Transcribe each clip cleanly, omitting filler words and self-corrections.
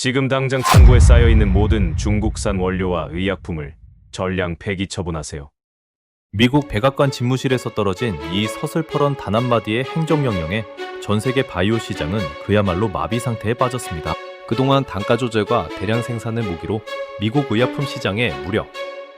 지금 당장 창고에 쌓여있는 모든 중국산 원료와 의약품을 전량 폐기 처분하세요. 미국 백악관 집무실에서 떨어진 이 서슬퍼런 단 한마디의 행정명령에 전 세계 바이오 시장은 그야말로 마비 상태에 빠졌습니다. 그동안 단가 조절과 대량 생산을 무기로 미국 의약품 시장에 무려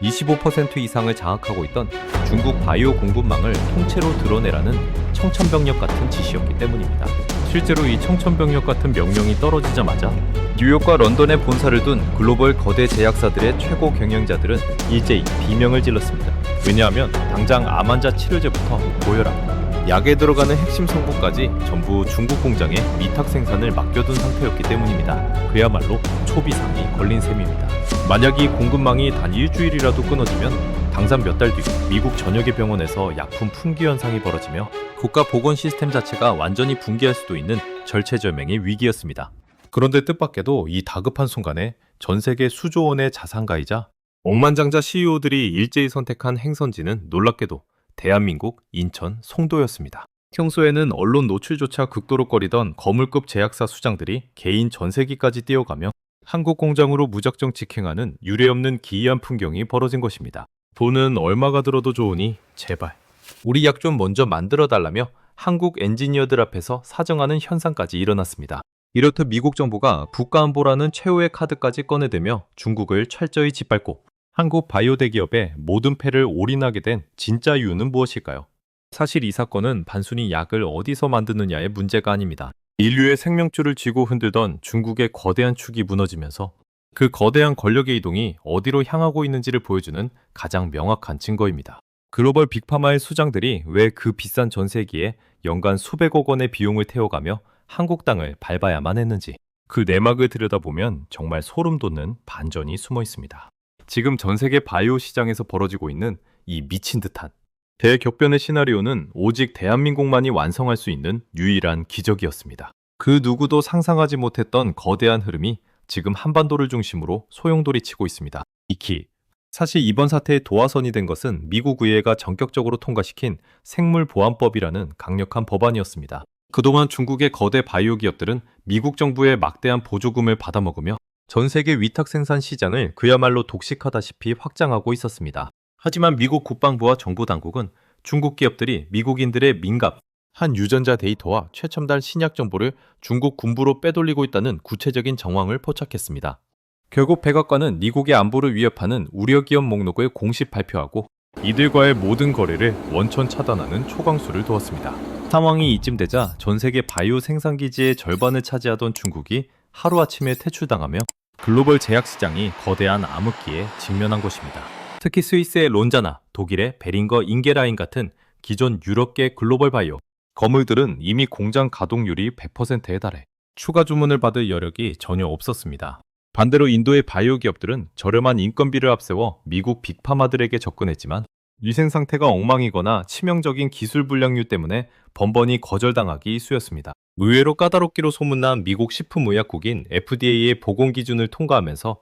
25% 이상을 장악하고 있던 중국 바이오 공급망을 통째로 드러내라는 청천벽력 같은 지시였기 때문입니다. 실제로 이 청천벽력 같은 명령이 떨어지자마자 뉴욕과 런던에 본사를 둔 글로벌 거대 제약사들의 최고 경영자들은 일제히 비명을 질렀습니다. 왜냐하면 당장 암 환자 치료제부터 고혈압, 약에 들어가는 핵심 성분까지 전부 중국 공장에 위탁 생산을 맡겨둔 상태였기 때문입니다. 그야말로 초비상이 걸린 셈입니다. 만약 이 공급망이 단 일주일이라도 끊어지면 당장 몇 달 뒤 미국 전역의 병원에서 약품 품귀 현상이 벌어지며 국가 보건 시스템 자체가 완전히 붕괴할 수도 있는 절체절명의 위기였습니다. 그런데 뜻밖에도 이 다급한 순간에 전 세계 수조 원의 자산가이자 억만장자 CEO들이 일제히 선택한 행선지는 놀랍게도 대한민국 인천 송도였습니다. 평소에는 언론 노출조차 극도로 꺼리던 거물급 제약사 수장들이 개인 전세기까지 뛰어가며 한국 공장으로 무작정 직행하는 유례없는 기이한 풍경이 벌어진 것입니다. 돈은 얼마가 들어도 좋으니 제발 우리 약 좀 먼저 만들어 달라며 한국 엔지니어들 앞에서 사정하는 현상까지 일어났습니다. 이렇듯 미국 정부가 국가안보라는 최후의 카드까지 꺼내들며 중국을 철저히 짓밟고 한국 바이오 대기업의 모든 패를 올인하게 된 진짜 이유는 무엇일까요? 사실 이 사건은 단순히 약을 어디서 만드느냐의 문제가 아닙니다. 인류의 생명줄을 쥐고 흔들던 중국의 거대한 축이 무너지면서 그 거대한 권력의 이동이 어디로 향하고 있는지를 보여주는 가장 명확한 증거입니다. 글로벌 빅파마의 수장들이 왜 그 비싼 전세기에 연간 수백억 원의 비용을 태워가며 한국 땅을 밟아야만 했는지 그 내막을 들여다보면 정말 소름 돋는 반전이 숨어 있습니다. 지금 전 세계 바이오 시장에서 벌어지고 있는 이 미친 듯한 대격변의 시나리오는 오직 대한민국만이 완성할 수 있는 유일한 기적이었습니다. 그 누구도 상상하지 못했던 거대한 흐름이 지금 한반도를 중심으로 소용돌이 치고 있습니다. 이키. 사실 이번 사태의 도화선이 된 것은 미국 의회가 전격적으로 통과시킨 생물보안법이라는 강력한 법안이었습니다. 그동안 중국의 거대 바이오 기업들은 미국 정부의 막대한 보조금을 받아먹으며 전 세계 위탁 생산 시장을 그야말로 독식하다시피 확장하고 있었습니다. 하지만 미국 국방부와 정부 당국은 중국 기업들이 미국인들의 민감한 유전자 데이터와 최첨단 신약 정보를 중국 군부로 빼돌리고 있다는 구체적인 정황을 포착했습니다. 결국 백악관은 미국의 안보를 위협하는 우려 기업 목록을 공식 발표하고 이들과의 모든 거래를 원천 차단하는 초강수를 두었습니다. 상황이 이쯤 되자 전 세계 바이오 생산 기지의 절반을 차지하던 중국이 하루아침에 퇴출당하며 글로벌 제약 시장이 거대한 암흑기에 직면한 것입니다. 특히 스위스의 론자나 독일의 베링거 인게라인 같은 기존 유럽계 글로벌 바이오 거물들은 이미 공장 가동률이 100%에 달해 추가 주문을 받을 여력이 전혀 없었습니다. 반대로 인도의 바이오 기업들은 저렴한 인건비를 앞세워 미국 빅파마들에게 접근했지만 위생 상태가 엉망이거나 치명적인 기술 불량률 때문에 번번이 거절당하기 일쑤였습니다. 의외로 까다롭기로 소문난 미국 식품의약국인 FDA의 보건 기준을 통과하면서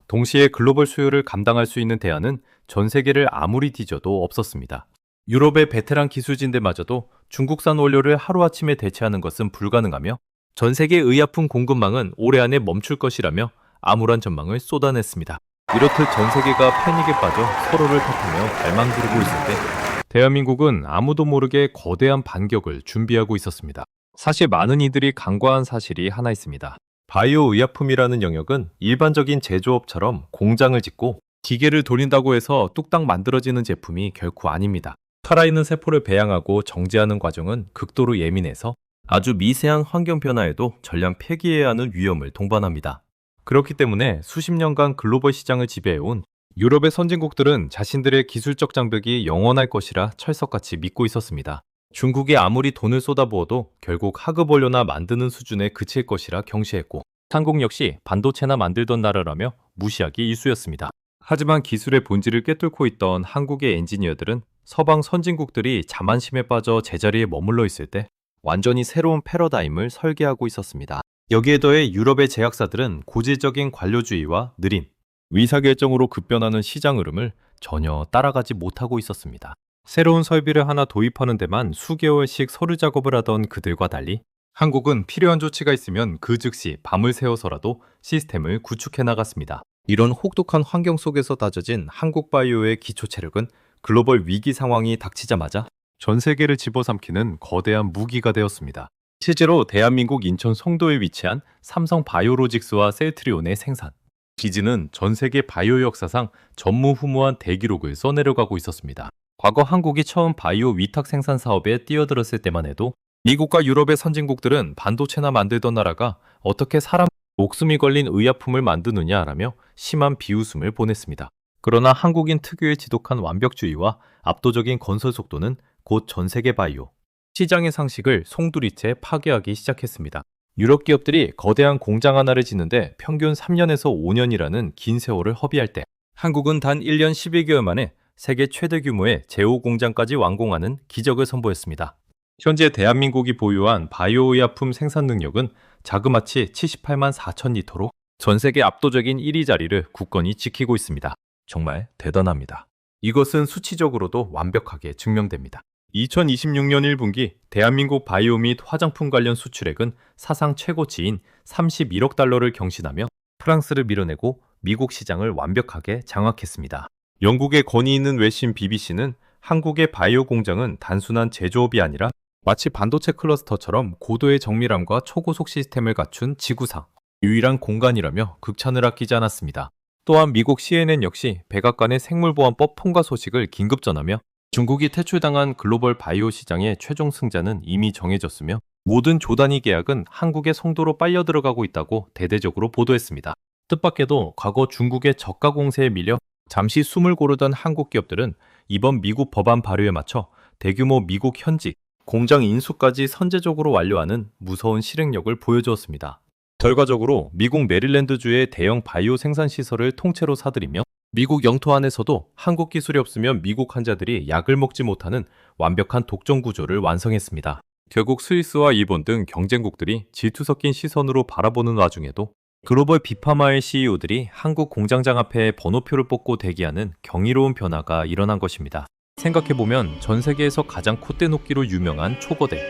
동시에 글로벌 수요를 감당할 수 있는 대안은 전 세계를 아무리 뒤져도 없었습니다. 유럽의 베테랑 기술진들마저도 중국산 원료를 하루아침에 대체하는 것은 불가능하며 전 세계 의약품 공급망은 올해 안에 멈출 것이라며 암울한 전망을 쏟아냈습니다. 이렇듯 전 세계가 패닉에 빠져 서로를 탓하며 발만 구르고 있을 때 대한민국은 아무도 모르게 거대한 반격을 준비하고 있었습니다. 사실 많은 이들이 간과한 사실이 하나 있습니다. 바이오 의약품이라는 영역은 일반적인 제조업처럼 공장을 짓고 기계를 돌린다고 해서 뚝딱 만들어지는 제품이 결코 아닙니다. 살아있는 세포를 배양하고 정제하는 과정은 극도로 예민해서 아주 미세한 환경 변화에도 전량 폐기해야 하는 위험을 동반합니다. 그렇기 때문에 수십 년간 글로벌 시장을 지배해온 유럽의 선진국들은 자신들의 기술적 장벽이 영원할 것이라 철석같이 믿고 있었습니다. 중국이 아무리 돈을 쏟아부어도 결국 하급 원료나 만드는 수준에 그칠 것이라 경시했고 한국 역시 반도체나 만들던 나라라며 무시하기 일쑤였습니다. 하지만 기술의 본질을 꿰뚫고 있던 한국의 엔지니어들은 서방 선진국들이 자만심에 빠져 제자리에 머물러 있을 때 완전히 새로운 패러다임을 설계하고 있었습니다. 여기에 더해 유럽의 제약사들은 고질적인 관료주의와 느린 의사결정으로 급변하는 시장 흐름을 전혀 따라가지 못하고 있었습니다. 새로운 설비를 하나 도입하는 데만 수개월씩 서류 작업을 하던 그들과 달리 한국은 필요한 조치가 있으면 그 즉시 밤을 새워서라도 시스템을 구축해 나갔습니다. 이런 혹독한 환경 속에서 다져진 한국 바이오의 기초 체력은 글로벌 위기 상황이 닥치자마자 전 세계를 집어삼키는 거대한 무기가 되었습니다. 실제로 대한민국 인천 송도에 위치한 삼성 바이오로직스와 셀트리온의 생산, 기지는 전 세계 바이오 역사상 전무후무한 대기록을 써내려가고 있었습니다. 과거 한국이 처음 바이오 위탁 생산 사업에 뛰어들었을 때만 해도 미국과 유럽의 선진국들은 반도체나 만들던 나라가 어떻게 사람 목숨이 걸린 의약품을 만드느냐라며 심한 비웃음을 보냈습니다. 그러나 한국인 특유의 지독한 완벽주의와 압도적인 건설 속도는 곧 전 세계 바이오 시장의 상식을 송두리째 파괴하기 시작했습니다. 유럽 기업들이 거대한 공장 하나를 짓는데 평균 3년에서 5년이라는 긴 세월을 허비할 때 한국은 단 1년 11개월 만에 세계 최대 규모의 제5 공장까지 완공하는 기적을 선보였습니다. 현재 대한민국이 보유한 바이오 의약품 생산 능력은 자그마치 78만 4천 리터로 전 세계 압도적인 1위 자리를 굳건히 지키고 있습니다. 정말 대단합니다. 이것은 수치적으로도 완벽하게 증명됩니다. 2026년 1분기 대한민국 바이오 및 화장품 관련 수출액은 사상 최고치인 31억 달러를 경신하며 프랑스를 밀어내고 미국 시장을 완벽하게 장악했습니다. 영국의 권위 있는 외신 BBC는 한국의 바이오 공장은 단순한 제조업이 아니라 마치 반도체 클러스터처럼 고도의 정밀함과 초고속 시스템을 갖춘 지구상 유일한 공간이라며 극찬을 아끼지 않았습니다. 또한 미국 CNN 역시 백악관의 생물보안법 통과 소식을 긴급 전하며 중국이 퇴출당한 글로벌 바이오 시장의 최종 승자는 이미 정해졌으며 모든 조단위 계약은 한국의 송도로 빨려 들어가고 있다고 대대적으로 보도했습니다. 뜻밖에도 과거 중국의 저가 공세에 밀려 잠시 숨을 고르던 한국 기업들은 이번 미국 법안 발효에 맞춰 대규모 미국 현지 공장 인수까지 선제적으로 완료하는 무서운 실행력을 보여주었습니다. 결과적으로 미국 메릴랜드주의 대형 바이오 생산 시설을 통째로 사들이며 미국 영토 안에서도 한국 기술이 없으면 미국 환자들이 약을 먹지 못하는 완벽한 독점 구조를 완성했습니다. 결국 스위스와 일본 등 경쟁국들이 질투 섞인 시선으로 바라보는 와중에도 글로벌 비파마의 CEO들이 한국 공장장 앞에 번호표를 뽑고 대기하는 경이로운 변화가 일어난 것입니다. 생각해보면 전 세계에서 가장 콧대 높기로 유명한 초거대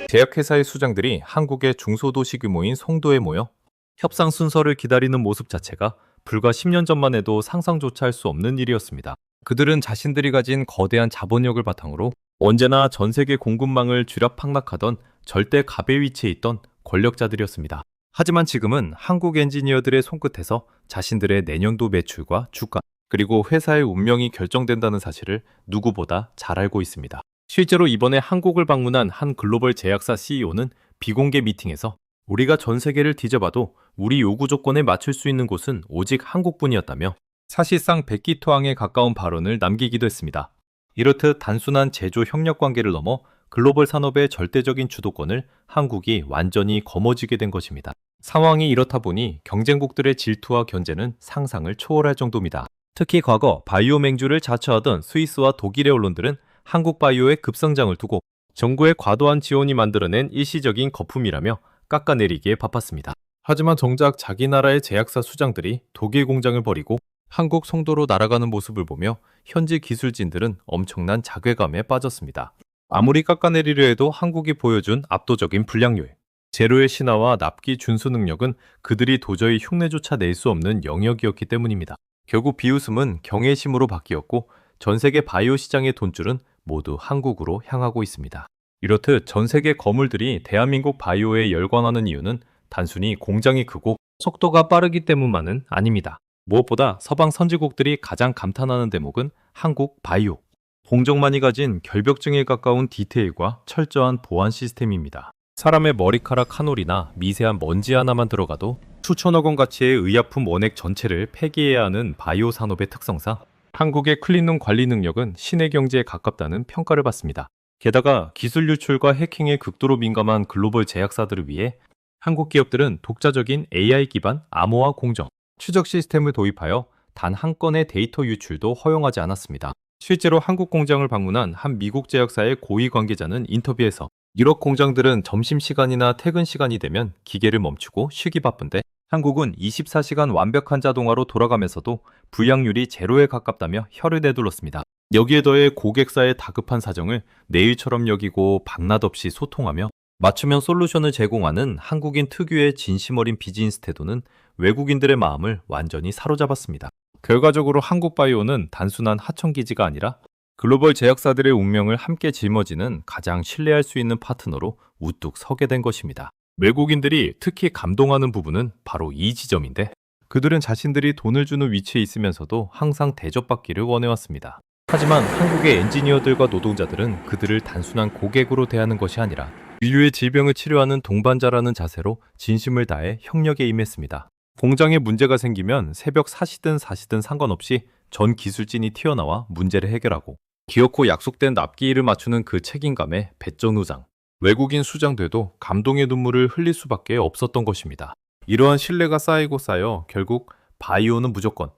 제약회사의 수장들이 한국의 중소도시 규모인 송도에 모여 협상 순서를 기다리는 모습 자체가 불과 10년 전만 해도 상상조차 할 수 없는 일이었습니다. 그들은 자신들이 가진 거대한 자본력을 바탕으로 언제나 전 세계 공급망을 쥐락팍락하던 절대 갑의 위치에 있던 권력자들이었습니다. 하지만 지금은 한국 엔지니어들의 손끝에서 자신들의 내년도 매출과 주가 그리고 회사의 운명이 결정된다는 사실을 누구보다 잘 알고 있습니다. 실제로 이번에 한국을 방문한 한 글로벌 제약사 CEO는 비공개 미팅에서 우리가 전 세계를 뒤져봐도 우리 요구 조건에 맞출 수 있는 곳은 오직 한국뿐이었다며 사실상 백기토항에 가까운 발언을 남기기도 했습니다. 이렇듯 단순한 제조 협력 관계를 넘어 글로벌 산업의 절대적인 주도권을 한국이 완전히 거머쥐게 된 것입니다. 상황이 이렇다 보니 경쟁국들의 질투와 견제는 상상을 초월할 정도입니다. 특히 과거 바이오 맹주를 자처하던 스위스와 독일의 언론들은 한국 바이오의 급성장을 두고 정부의 과도한 지원이 만들어낸 일시적인 거품이라며 깎아내리기에 바빴습니다. 하지만 정작 자기 나라의 제약사 수장들이 독일 공장을 버리고 한국 송도로 날아가는 모습을 보며 현지 기술진들은 엄청난 자괴감에 빠졌습니다. 아무리 깎아내리려 해도 한국이 보여준 압도적인 불량률, 제로의 신화와 납기 준수 능력은 그들이 도저히 흉내조차 낼 수 없는 영역이었기 때문입니다. 결국 비웃음은 경외심으로 바뀌었고 전 세계 바이오 시장의 돈줄은 모두 한국으로 향하고 있습니다. 이렇듯 전 세계 거물들이 대한민국 바이오에 열광하는 이유는 단순히 공장이 크고 속도가 빠르기 때문만은 아닙니다. 무엇보다 서방 선진국들이 가장 감탄하는 대목은 한국 바이오. 공정만이 가진 결벽증에 가까운 디테일과 철저한 보안 시스템입니다. 사람의 머리카락 한 올이나 미세한 먼지 하나만 들어가도 수천억 원 가치의 의약품 원액 전체를 폐기해야 하는 바이오 산업의 특성상 한국의 클린룸 관리 능력은 신의 경제에 가깝다는 평가를 받습니다. 게다가 기술 유출과 해킹에 극도로 민감한 글로벌 제약사들을 위해 한국 기업들은 독자적인 AI 기반 암호화 공정, 추적 시스템을 도입하여 단 한 건의 데이터 유출도 허용하지 않았습니다. 실제로 한국 공장을 방문한 한 미국 제약사의 고위 관계자는 인터뷰에서 유럽 공장들은 점심시간이나 퇴근 시간이 되면 기계를 멈추고 쉬기 바쁜데 한국은 24시간 완벽한 자동화로 돌아가면서도 불량률이 제로에 가깝다며 혀를 내둘렀습니다. 여기에 더해 고객사의 다급한 사정을 내일처럼 여기고 밤낮 없이 소통하며 맞춤형 솔루션을 제공하는 한국인 특유의 진심 어린 비즈니스 태도는 외국인들의 마음을 완전히 사로잡았습니다. 결과적으로 한국바이오는 단순한 하청기지가 아니라 글로벌 제약사들의 운명을 함께 짊어지는 가장 신뢰할 수 있는 파트너로 우뚝 서게 된 것입니다. 외국인들이 특히 감동하는 부분은 바로 이 지점인데, 그들은 자신들이 돈을 주는 위치에 있으면서도 항상 대접받기를 원해왔습니다. 하지만 한국의 엔지니어들과 노동자들은 그들을 단순한 고객으로 대하는 것이 아니라 인류의 질병을 치료하는 동반자라는 자세로 진심을 다해 협력에 임했습니다. 공장에 문제가 생기면 새벽 3시든 4시든 상관없이 전 기술진이 튀어나와 문제를 해결하고, 기어코 약속된 납기일을 맞추는 그 책임감에 배전우장, 외국인 수장들도 감동의 눈물을 흘릴 수밖에 없었던 것입니다. 이러한 신뢰가 쌓이고 쌓여 결국 바이오는 무조건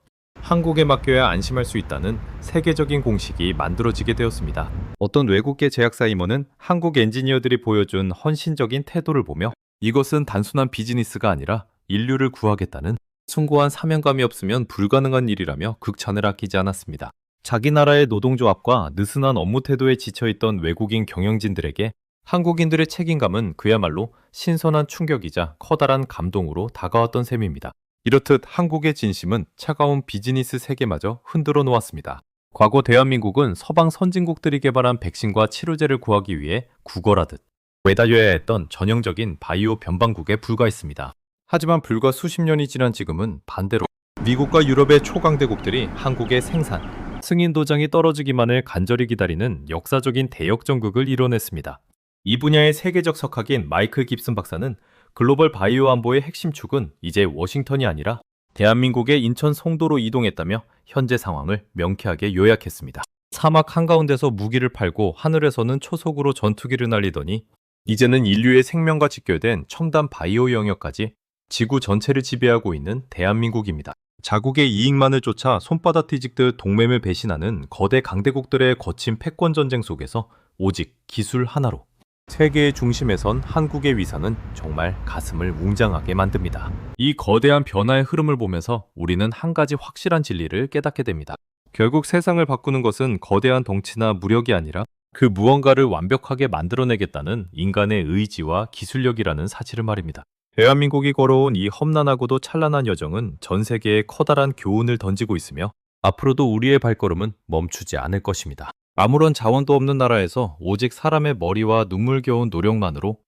한국에 맡겨야 안심할 수 있다는 세계적인 공식이 만들어지게 되었습니다. 어떤 외국계 제약사 임원은 한국 엔지니어들이 보여준 헌신적인 태도를 보며 이것은 단순한 비즈니스가 아니라 인류를 구하겠다는 숭고한 사명감이 없으면 불가능한 일이라며 극찬을 아끼지 않았습니다. 자기 나라의 노동조합과 느슨한 업무 태도에 지쳐있던 외국인 경영진들에게 한국인들의 책임감은 그야말로 신선한 충격이자 커다란 감동으로 다가왔던 셈입니다. 이렇듯 한국의 진심은 차가운 비즈니스 세계마저 흔들어 놓았습니다. 과거 대한민국은 서방 선진국들이 개발한 백신과 치료제를 구하기 위해 구걸하듯 매달려야 했던 전형적인 바이오 변방국에 불과했습니다. 하지만 불과 수십 년이 지난 지금은 반대로 미국과 유럽의 초강대국들이 한국의 생산, 승인 도장이 떨어지기만을 간절히 기다리는 역사적인 대역전극을 이뤄냈습니다. 이 분야의 세계적 석학인 마이클 깁슨 박사는 글로벌 바이오 안보의 핵심 축은 이제 워싱턴이 아니라 대한민국의 인천 송도로 이동했다며 현재 상황을 명쾌하게 요약했습니다. 사막 한가운데서 무기를 팔고 하늘에서는 초속으로 전투기를 날리더니 이제는 인류의 생명과 직결된 첨단 바이오 영역까지 지구 전체를 지배하고 있는 대한민국입니다. 자국의 이익만을 쫓아 손바닥 뒤집듯 동맹을 배신하는 거대 강대국들의 거친 패권 전쟁 속에서 오직 기술 하나로 세계의 중심에 선 한국의 위상은 정말 가슴을 웅장하게 만듭니다. 이 거대한 변화의 흐름을 보면서 우리는 한 가지 확실한 진리를 깨닫게 됩니다. 결국 세상을 바꾸는 것은 거대한 덩치나 무력이 아니라 그 무언가를 완벽하게 만들어내겠다는 인간의 의지와 기술력이라는 사실을 말입니다. 대한민국이 걸어온 이 험난하고도 찬란한 여정은 전 세계에 커다란 교훈을 던지고 있으며 앞으로도 우리의 발걸음은 멈추지 않을 것입니다. 아무런 자원도 없는 나라에서 오직 사람의 머리와 눈물겨운 노력만으로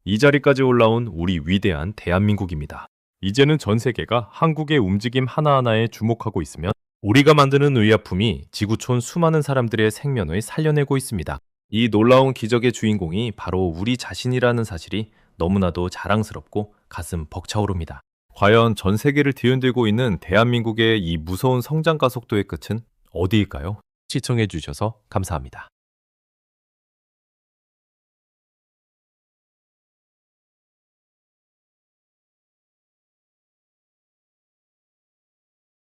이 자리까지 올라온 우리 위대한 대한민국입니다. 이제는 전 세계가 한국의 움직임 하나하나에 주목하고 있으며 우리가 만드는 의약품이 지구촌 수많은 사람들의 생명을 살려내고 있습니다. 이 놀라운 기적의 주인공이 바로 우리 자신이라는 사실이 너무나도 자랑스럽고 가슴 벅차오릅니다. 과연 전 세계를 뒤흔들고 있는 대한민국의 이 무서운 성장 가속도의 끝은 어디일까요? 시청해주셔서 감사합니다.